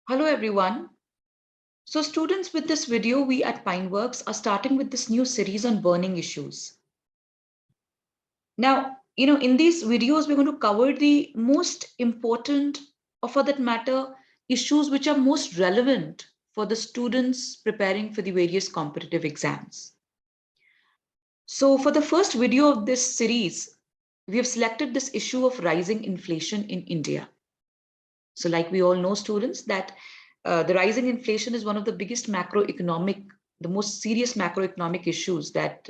Hello everyone. So students, with this video, we at Pineworks are starting with this new series on burning issues. Now, in these videos, we're going to cover the most important, or for that matter, issues which are most relevant for the students preparing for the various competitive exams. So for the first video of this series, we have selected this issue of rising inflation in India. So like we all know, students, that the rising inflation is one of the biggest macroeconomic, the most serious macroeconomic issues that,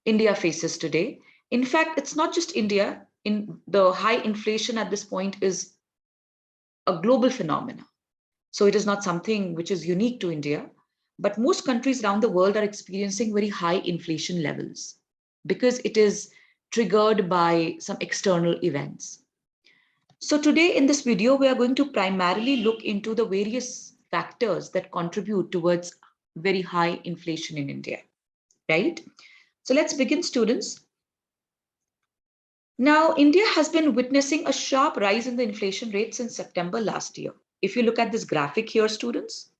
India faces today. In fact, it's not just India. In the high inflation at this point is a global phenomenon. So it is not something which is unique to India, but most countries around the world are experiencing very high inflation levels because it is triggered by some external events. So today in this video, we are going to primarily look into the various factors that contribute towards very high inflation in India, right? So let's begin, students. Now, India has been witnessing a sharp rise in the inflation rate since September last year. If you look at this graphic here, students,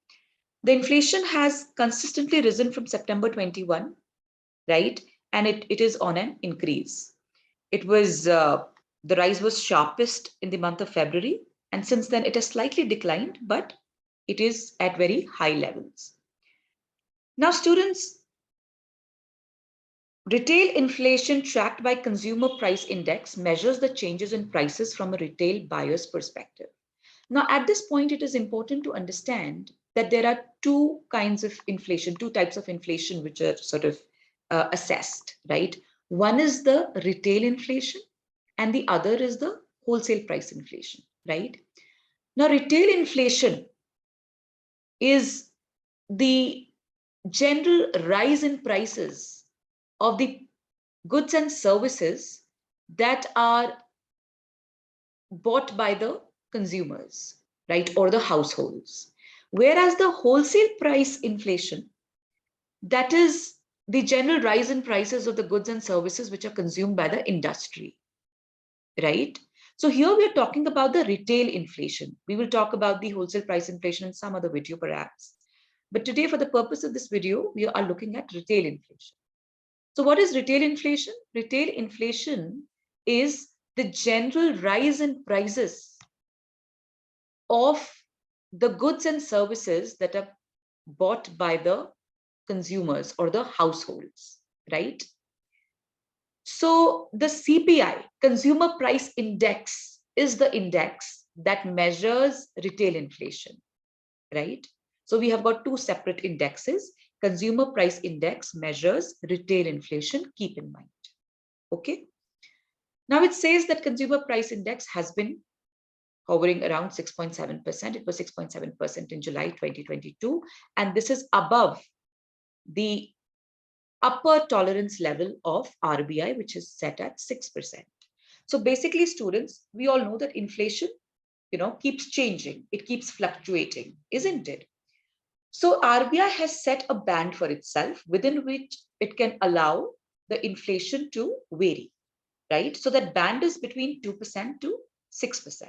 the inflation has consistently risen from September 21, right? And it is on an increase. It was the rise was sharpest in the month of February, and since then it has slightly declined, but it is at very high levels. Now, students, retail inflation tracked by Consumer Price Index measures the changes in prices from a retail buyer's perspective. Now, at this point, it is important to understand that there are two kinds of inflation, two types of inflation which are sort of assessed, right? One is the retail inflation, and the other is the wholesale price inflation, right? Now, retail inflation is the general rise in prices of the goods and services that are bought by the consumers, right, or the households. Whereas the wholesale price inflation, that is the general rise in prices of the goods and services which are consumed by the industry, right? So here we are talking about the retail inflation. We will talk about the wholesale price inflation in some other video perhaps. But today, for the purpose of this video, we are looking at retail inflation. So what is retail inflation? Retail inflation is the general rise in prices of the goods and services that are bought by the consumers or the households, right? So the CPI, Consumer Price Index, is the index that measures retail inflation, right? So we have got two separate indexes. Consumer Price Index measures retail inflation, keep in mind. Okay. Now it says that Consumer Price Index has been hovering around 6.7%. It was 6.7% in July 2022. And this is above the upper tolerance level of RBI, which is set at 6%. So basically, students, we all know that inflation, keeps changing. It keeps fluctuating, isn't it? So RBI has set a band for itself within which it can allow the inflation to vary, right? So that band is between 2% to 6%.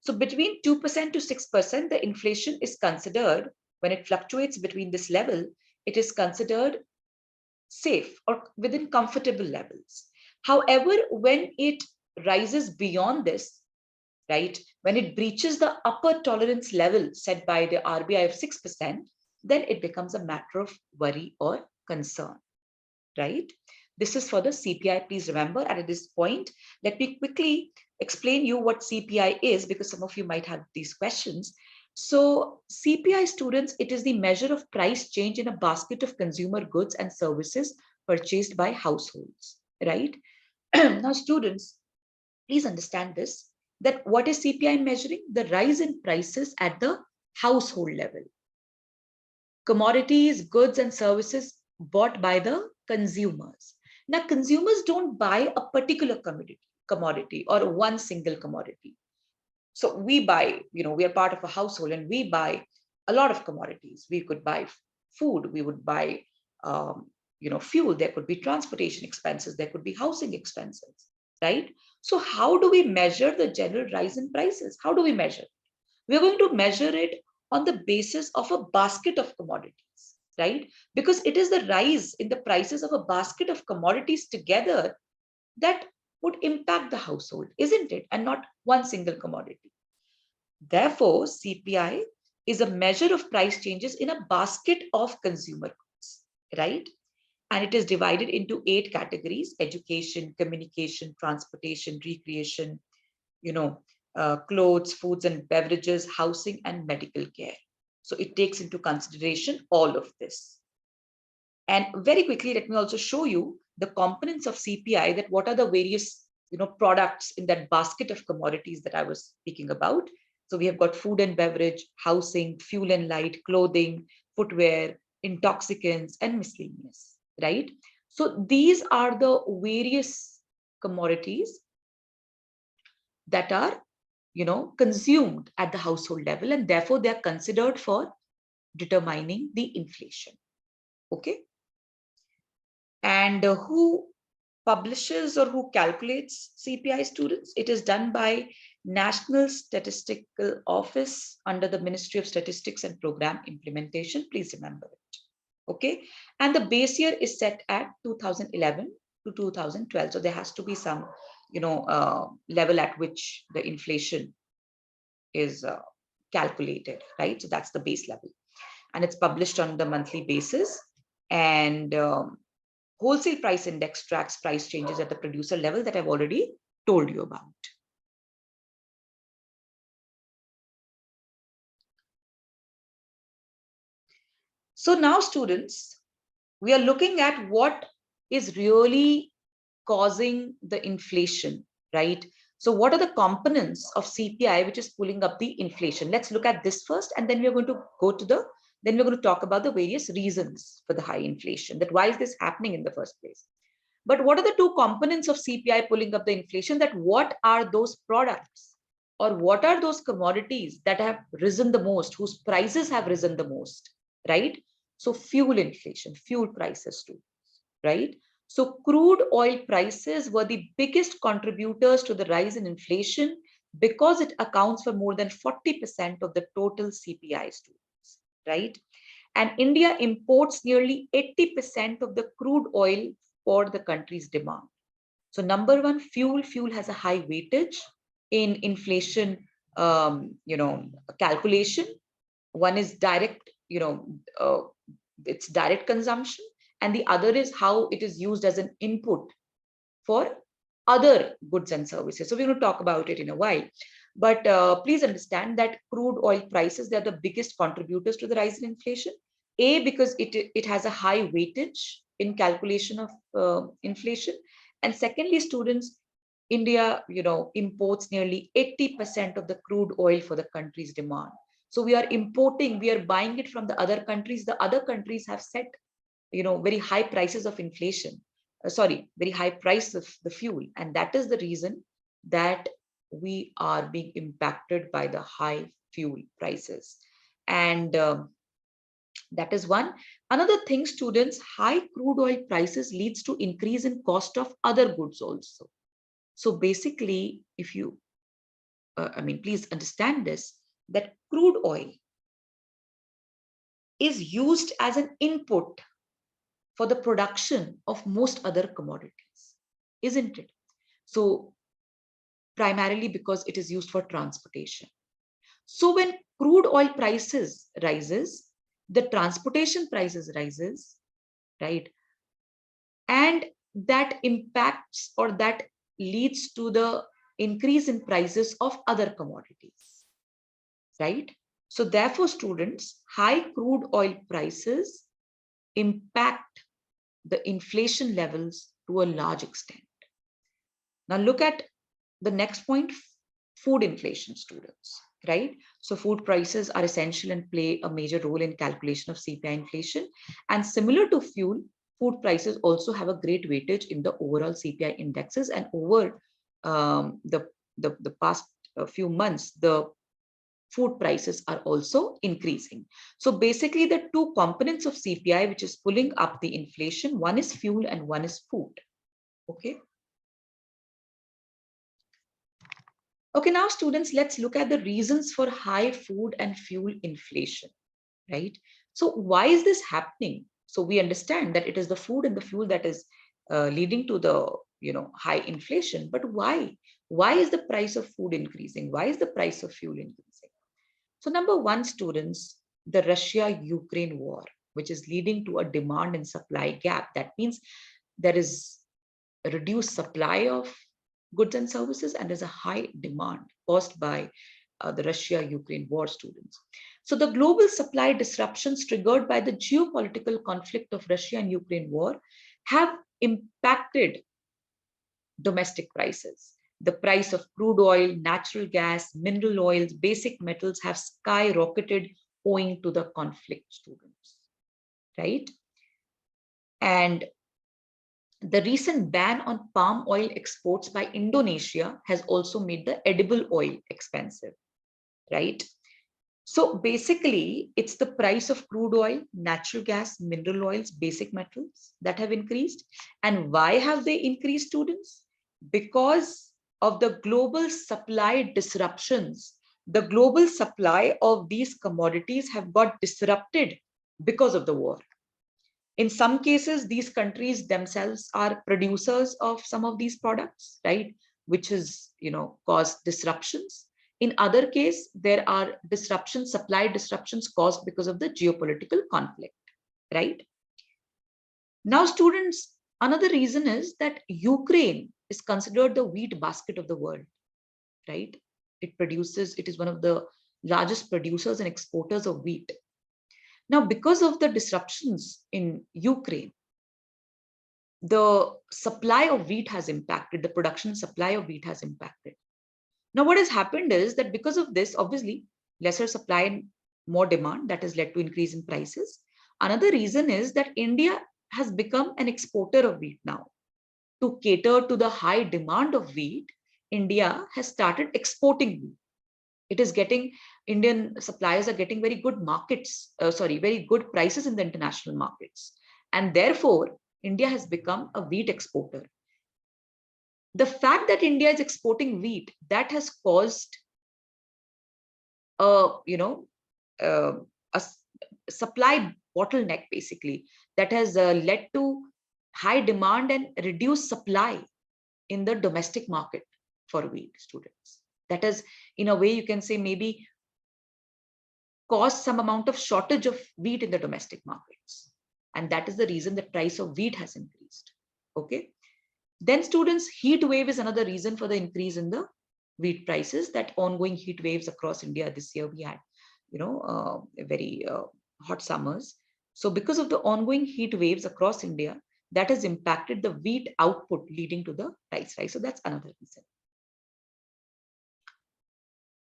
So between 2% to 6%, the inflation is considered, when it fluctuates between this level, it is considered safe or within comfortable levels. However, when it rises beyond this, right, when it breaches the upper tolerance level set by the RBI of 6%, then it becomes a matter of worry or concern, right? This is for the CPI. Please remember, and at this point, let me quickly explain you what CPI is, because some of you might have these questions. So CPI, students, it is the measure of price change in a basket of consumer goods and services purchased by households, right? Now, students, please understand this, that what is CPI measuring? The rise in prices at the household level. Commodities, goods, and services bought by the consumers. Now, consumers don't buy a particular commodity or one single commodity. So we buy, we are part of a household and we buy a lot of commodities. We could buy food, we would buy, fuel, there could be transportation expenses, there could be housing expenses, right? So how do we measure the general rise in prices? How do we measure? we're going to measure it on the basis of a basket of commodities, right? Because it is the rise in the prices of a basket of commodities together that would impact the household, isn't it? And not one single commodity. Therefore, CPI is a measure of price changes in a basket of consumer goods, right? And it is divided into 8 categories: education, communication, transportation, recreation, you know, clothes, foods and beverages, housing, and medical care. So it takes into consideration all of this. And very quickly, let me also show you the components of CPI, that what are the various products in that basket of commodities that I was speaking about. So we have got food and beverage, housing, fuel and light, clothing, footwear, intoxicants, and miscellaneous, right? So these are the various commodities that are consumed at the household level, and therefore they are considered for determining the inflation. Okay. And who publishes or who calculates CPI, students? It is done by National Statistical Office under the Ministry of Statistics and Program Implementation. Please remember it. Okay. And the base year is set at 2011 to 2012. So there has to be some, level at which the inflation is calculated, right? So that's the base level. And it's published on the monthly basis. And wholesale price index tracks price changes at the producer level that I've already told you about. So now, students, we are looking at what is really causing the inflation, right? So what are the components of CPI which is pulling up the inflation? Let's look at this first, and then we're going to then we're going to talk about the various reasons for the high inflation, that why is this happening in the first place. But what are the two components of CPI pulling up the inflation? That what are those products or what are those commodities that have risen the most, whose prices have risen the most, right? So fuel inflation, fuel prices too, right? So crude oil prices were the biggest contributors to the rise in inflation because it accounts for more than 40% of the total CPI, students, right? And India imports nearly 80% of the crude oil for the country's demand. So number one, fuel has a high weightage in inflation, calculation. One is direct, it's direct consumption, and the other is how it is used as an input for other goods and services. So we're going to talk about it in a while. But please understand that crude oil prices, they're the biggest contributors to the rise in inflation. A, because it has a high weightage in calculation of inflation. And secondly, students, India, imports nearly 80% of the crude oil for the country's demand. So we are importing, we are buying it from the other countries. The other countries have set, very high prices of inflation. Very high price of the fuel. And that is the reason that we are being impacted by the high fuel prices. And that is one. Another thing, students, high crude oil prices leads to increase in cost of other goods also. So basically, if you, please understand this, that crude oil is used as an input for the production of most other commodities, isn't it? So primarily because it is used for transportation. So when crude oil prices rises, the transportation prices rises, right? And that impacts or that leads to the increase in prices of other commodities, right? So therefore, students, high crude oil prices impact the inflation levels to a large extent. Now look at the next point, food inflation, students, right? So food prices are essential and play a major role in calculation of CPI inflation. And similar to fuel, food prices also have a great weightage in the overall CPI indexes. And over the past few months, the food prices are also increasing. So basically the two components of CPI which is pulling up the inflation, one is fuel and one is food. Okay. Okay, now students, let's look at the reasons for high food and fuel inflation, right? So why is this happening? So we understand that it is the food and the fuel that is leading to the high inflation. But why? Why is the price of food increasing? Why is the price of fuel increasing? So number one, students, the Russia-Ukraine war, which is leading to a demand and supply gap. That means there is a reduced supply of goods and services, and there's a high demand caused by the Russia-Ukraine war, students. So the global supply disruptions triggered by the geopolitical conflict of Russia and Ukraine war have impacted domestic prices. The price of crude oil, natural gas, mineral oils, basic metals have skyrocketed owing to the conflict, students, right? And the recent ban on palm oil exports by Indonesia has also made the edible oil expensive, right? So basically, it's the price of crude oil, natural gas, mineral oils, basic metals that have increased. And why have they increased, students? Because of the global supply disruptions. The global supply of these commodities have got disrupted because of the war. In some cases, these countries themselves are producers of some of these products, right? Which has, caused disruptions. In other case, there are disruptions, supply disruptions caused because of the geopolitical conflict, right? Now, students, another reason is that Ukraine is considered the wheat basket of the world, right? It is one of the largest producers and exporters of wheat. Now, because of the disruptions in Ukraine, the supply of wheat has impacted, the production supply of wheat has impacted. Now, what has happened is that because of this, obviously, lesser supply and more demand, that has led to increase in prices. Another reason is that India has become an exporter of wheat now. To cater to the high demand of wheat, India has started exporting wheat. It is getting, Indian suppliers are getting very good very good prices in the international markets. And therefore, India has become a wheat exporter. The fact that India is exporting wheat, that has caused a, uh, a supply bottleneck, basically, that has led to high demand and reduced supply in the domestic market for wheat, students. That is, in a way, you can say maybe caused some amount of shortage of wheat in the domestic markets. And that is the reason the price of wheat has increased. Okay. Then students, heat wave is another reason for the increase in the wheat prices. That ongoing heat waves across India this year, we had, very hot summers. So because of the ongoing heat waves across India, that has impacted the wheat output, leading to the price rise. So that's another reason.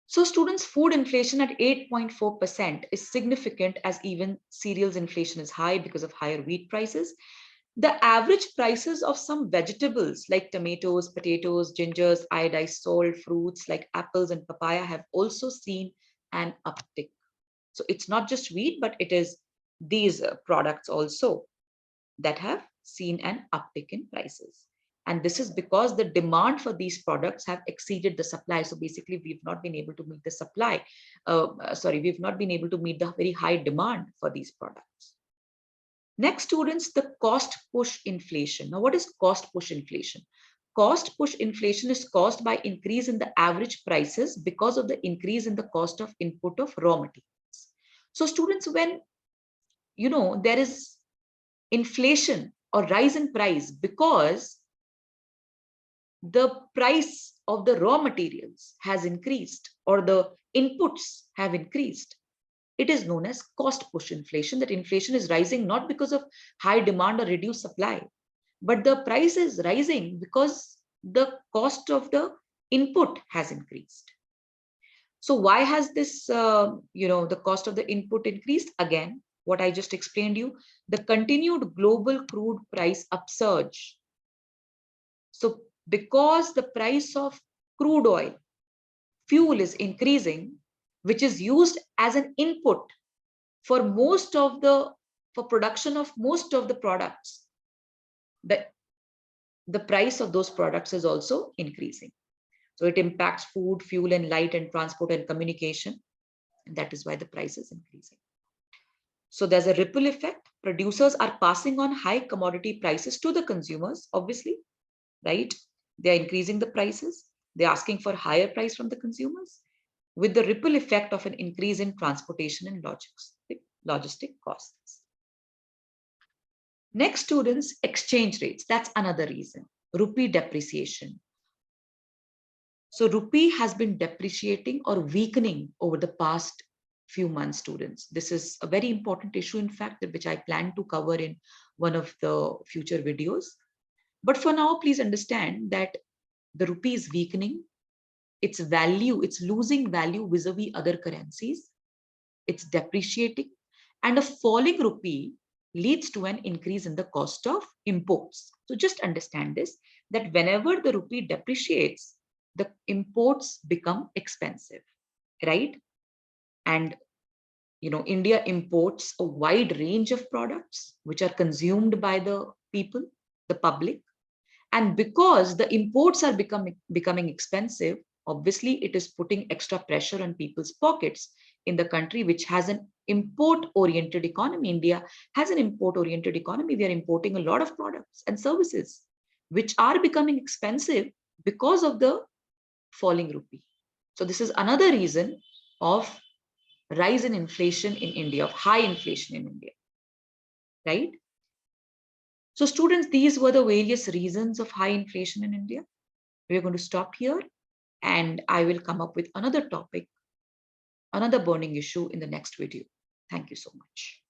So students, food inflation at 8.4% is significant, as even cereals inflation is high because of higher wheat prices. The average prices of some vegetables like tomatoes, potatoes, gingers, iodized salt, fruits like apples and papaya have also seen an uptick. So it's not just wheat, but it is these products also that have seen an uptick in prices. And this is because the demand for these products have exceeded the supply. So basically, we've not been able to meet the supply. We've not been able to meet the very high demand for these products. Next, students, the cost push inflation. Now, what is cost push inflation? Cost push inflation is caused by increase in the average prices because of the increase in the cost of input of raw materials. So students, when there is inflation or rise in price because the price of the raw materials has increased or the inputs have increased, it is known as cost push inflation. That inflation is rising not because of high demand or reduced supply, but the price is rising because the cost of the input has increased. So why has this, the cost of the input increased? Again, what I just explained you, the continued global crude price upsurge. So because the price of crude oil, fuel is increasing, which is used as an input for for production of most of the products, the price of those products is also increasing. So it impacts food, fuel, and light, and transport and communication. And that is why the price is increasing. So there's a ripple effect. Producers are passing on high commodity prices to the consumers, obviously, right? They're increasing the prices. They're asking for higher price from the consumers with the ripple effect of an increase in transportation and logistic costs. Next, students, exchange rates. That's another reason. Rupee depreciation. So rupee has been depreciating or weakening over the past few months, students. This is a very important issue, in fact, which I plan to cover in one of the future videos. But for now, please understand that the rupee is weakening. Its value, it's losing value vis-a-vis other currencies. It's depreciating. And a falling rupee leads to an increase in the cost of imports. So just understand this, that whenever the rupee depreciates, the imports become expensive, right? And India imports a wide range of products which are consumed by the people, the public. And because the imports are becoming expensive, obviously it is putting extra pressure on people's pockets in the country, which has an import-oriented economy. India has an import-oriented economy. We are importing a lot of products and services, which are becoming expensive because of the falling rupee. So this is another reason of rise in inflation in India, of high inflation in India, right? So students, these were the various reasons of high inflation in India. We're going to stop here, and I will come up with another topic, another burning issue in the next video. Thank you so much.